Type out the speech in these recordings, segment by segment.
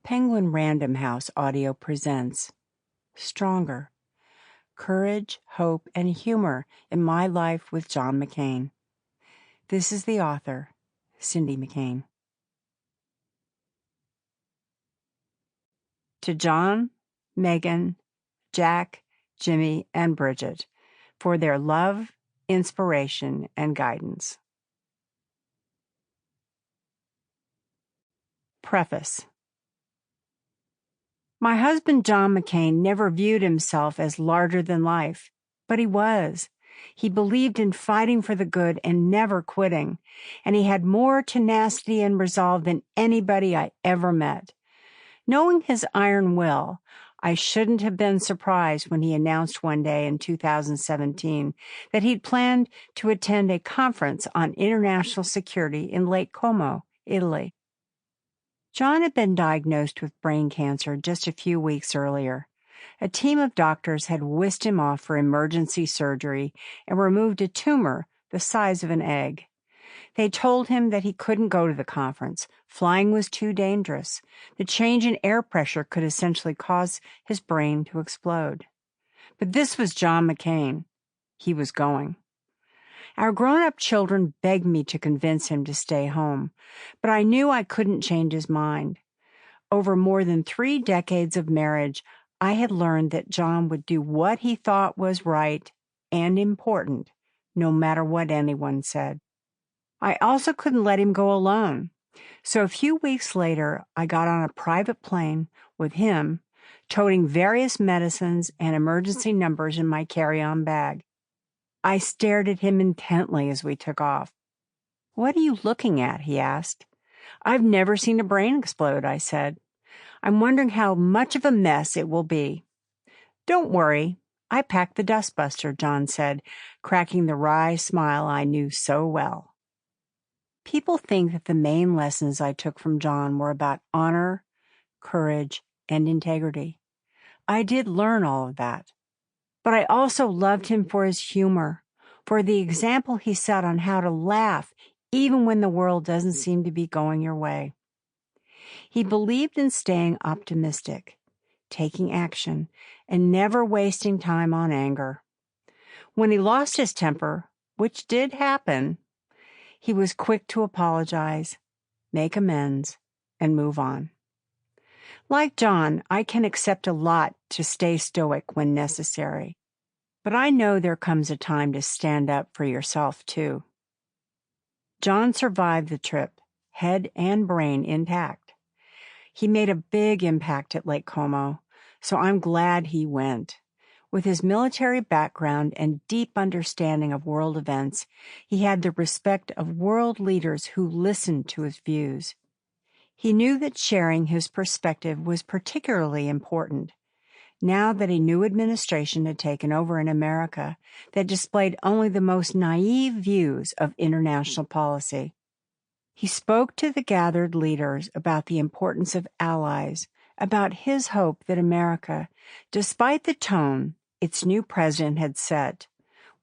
Penguin Random House Audio presents Stronger, Courage, Hope, and Humor in My Life with John McCain. This is the author, Cindy McCain. To John, Megan, Jack, Jimmy, and Bridget, for their love, inspiration, and guidance. Preface. My husband, John McCain, never viewed himself as larger than life, but he was. He believed in fighting for the good and never quitting, and he had more tenacity and resolve than anybody I ever met. Knowing his iron will, I shouldn't have been surprised when he announced one day in 2017 that he'd planned to attend a conference on international security in Lake Como, Italy. John had been diagnosed with brain cancer just a few weeks earlier. A team of doctors had whisked him off for emergency surgery and removed a tumor the size of an egg. They told him that he couldn't go to the conference. Flying was too dangerous. The change in air pressure could essentially cause his brain to explode. But this was John McCain. He was going. Our grown-up children begged me to convince him to stay home, but I knew I couldn't change his mind. Over more than 3 decades of marriage, I had learned that John would do what he thought was right and important, no matter what anyone said. I also couldn't let him go alone. So a few weeks later, I got on a private plane with him, toting various medicines and emergency numbers in my carry-on bag. I stared at him intently as we took off. "What are you looking at?" he asked. "I've never seen a brain explode," I said. "I'm wondering how much of a mess it will be." "Don't worry. I packed the dustbuster," John said, cracking the wry smile I knew so well. People think that the main lessons I took from John were about honor, courage, and integrity. I did learn all of that. But I also loved him for his humor, for the example he set on how to laugh even when the world doesn't seem to be going your way. He believed in staying optimistic, taking action, and never wasting time on anger. When he lost his temper, which did happen, he was quick to apologize, make amends, and move on. Like John, I can accept a lot to stay stoic when necessary. But I know there comes a time to stand up for yourself, too. John survived the trip, head and brain intact. He made a big impact at Lake Como, so I'm glad he went. With his military background and deep understanding of world events, he had the respect of world leaders who listened to his views. He knew that sharing his perspective was particularly important, now that a new administration had taken over in America that displayed only the most naive views of international policy. He spoke to the gathered leaders about the importance of allies, about his hope that America, despite the tone its new president had set,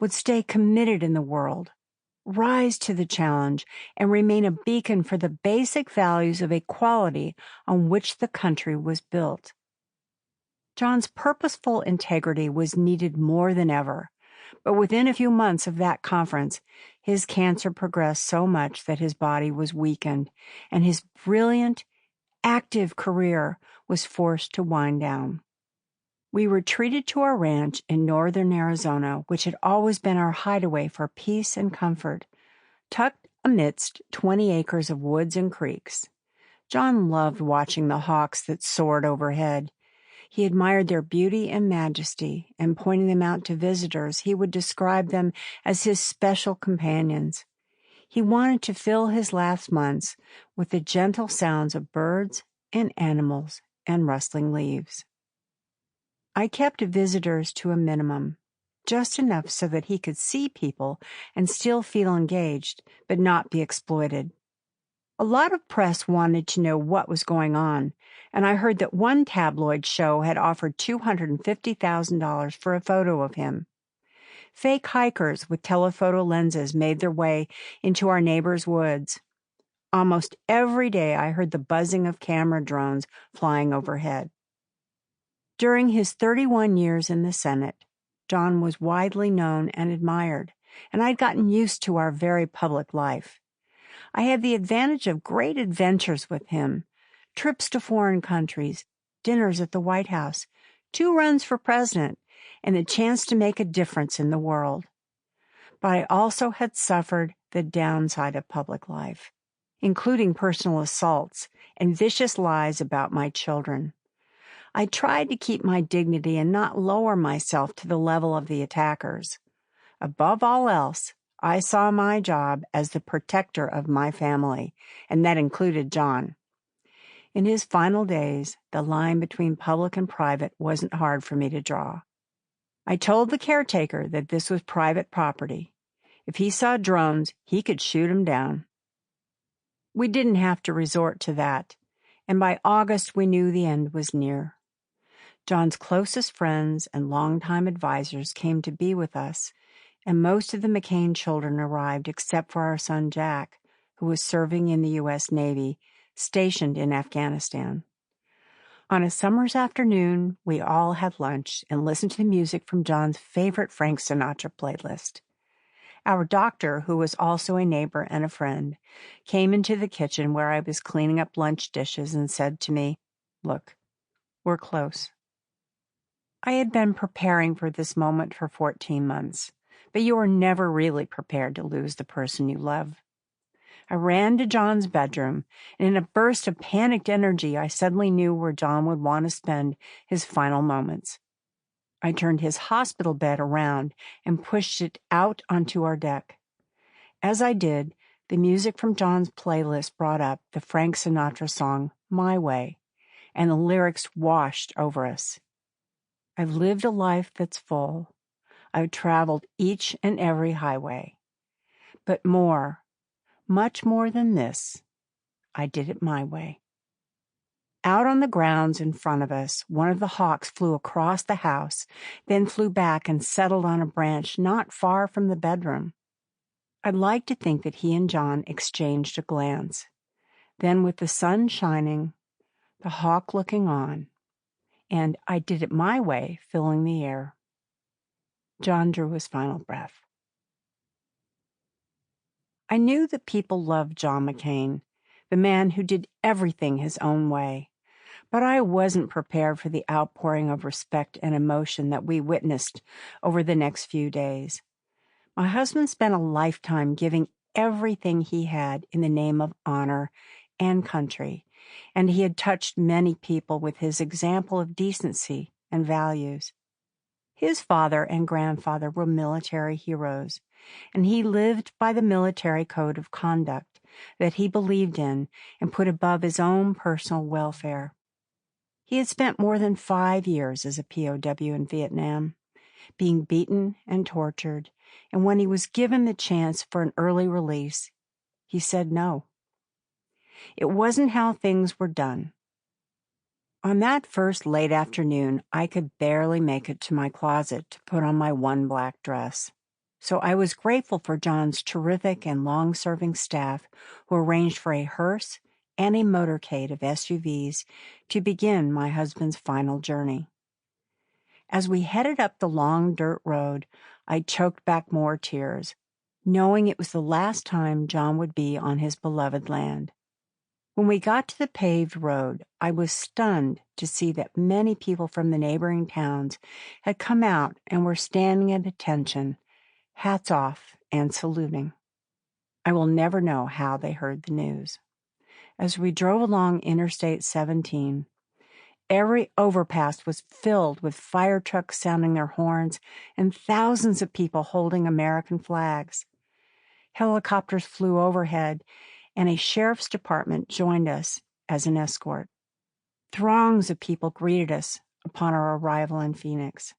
would stay committed in the world, rise to the challenge, and remain a beacon for the basic values of equality on which the country was built. John's purposeful integrity was needed more than ever, but within a few months of that conference, his cancer progressed so much that his body was weakened, and his brilliant, active career was forced to wind down. We retreated to our ranch in northern Arizona, which had always been our hideaway for peace and comfort, tucked amidst 20 acres of woods and creeks. John loved watching the hawks that soared overhead. He admired their beauty and majesty, and pointing them out to visitors, he would describe them as his special companions. He wanted to fill his last months with the gentle sounds of birds and animals and rustling leaves. I kept visitors to a minimum, just enough so that he could see people and still feel engaged, but not be exploited. A lot of press wanted to know what was going on, and I heard that one tabloid show had offered $250,000 for a photo of him. Fake hikers with telephoto lenses made their way into our neighbor's woods. Almost every day I heard the buzzing of camera drones flying overhead. During his 31 years in the Senate, John was widely known and admired, and I'd gotten used to our very public life. I had the advantage of great adventures with him, trips to foreign countries, dinners at the White House, 2 runs for president, and the chance to make a difference in the world. But I also had suffered the downside of public life, including personal assaults and vicious lies about my children. I tried to keep my dignity and not lower myself to the level of the attackers. Above all else, I saw my job as the protector of my family, and that included John. In his final days, the line between public and private wasn't hard for me to draw. I told the caretaker that this was private property. If he saw drones, he could shoot them down. We didn't have to resort to that, and by August we knew the end was near. John's closest friends and longtime advisors came to be with us, and most of the McCain children arrived except for our son Jack, who was serving in the U.S. Navy, stationed in Afghanistan. On a summer's afternoon, we all had lunch and listened to the music from John's favorite Frank Sinatra playlist. Our doctor, who was also a neighbor and a friend, came into the kitchen where I was cleaning up lunch dishes and said to me, "Look, we're close." I had been preparing for this moment for 14 months, but you are never really prepared to lose the person you love. I ran to John's bedroom, and in a burst of panicked energy, I suddenly knew where John would want to spend his final moments. I turned his hospital bed around and pushed it out onto our deck. As I did, the music from John's playlist brought up the Frank Sinatra song, "My Way," and the lyrics washed over us. I've lived a life that's full. I've traveled each and every highway. But more, much more than this, I did it my way. Out on the grounds in front of us, one of the hawks flew across the house, then flew back and settled on a branch not far from the bedroom. I'd like to think that he and John exchanged a glance. Then, with the sun shining, the hawk looking on, and "I did it my way" filling the air, John drew his final breath. I knew that people loved John McCain, the man who did everything his own way, but I wasn't prepared for the outpouring of respect and emotion that we witnessed over the next few days. My husband spent a lifetime giving everything he had in the name of honor and country, and he had touched many people with his example of decency and values. His father and grandfather were military heroes, and he lived by the military code of conduct that he believed in and put above his own personal welfare. He had spent more than 5 years as a POW in Vietnam, being beaten and tortured, and when he was given the chance for an early release, he said no. It wasn't how things were done. On that first late afternoon, I could barely make it to my closet to put on my one black dress. So I was grateful for John's terrific and long-serving staff who arranged for a hearse and a motorcade of SUVs to begin my husband's final journey. As we headed up the long dirt road, I choked back more tears, knowing it was the last time John would be on his beloved land. When we got to the paved road, I was stunned to see that many people from the neighboring towns had come out and were standing at attention, hats off and saluting. I will never know how they heard the news. As we drove along Interstate 17, every overpass was filled with fire trucks sounding their horns and thousands of people holding American flags. Helicopters flew overhead, and a sheriff's department joined us as an escort. Throngs of people greeted us upon our arrival in Phoenix.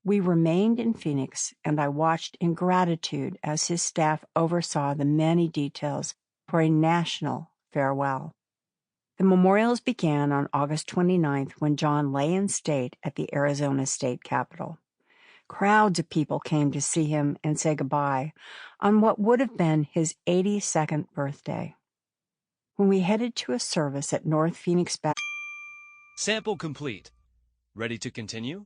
We remained in Phoenix, and I watched in gratitude as his staff oversaw the many details for a national farewell. The memorials began on August 29th when John lay in state at the Arizona State Capitol. Crowds of people came to see him and say goodbye on what would have been his 82nd birthday. when we headed to a service at North Phoenix Baptist. Sample complete. Ready to continue?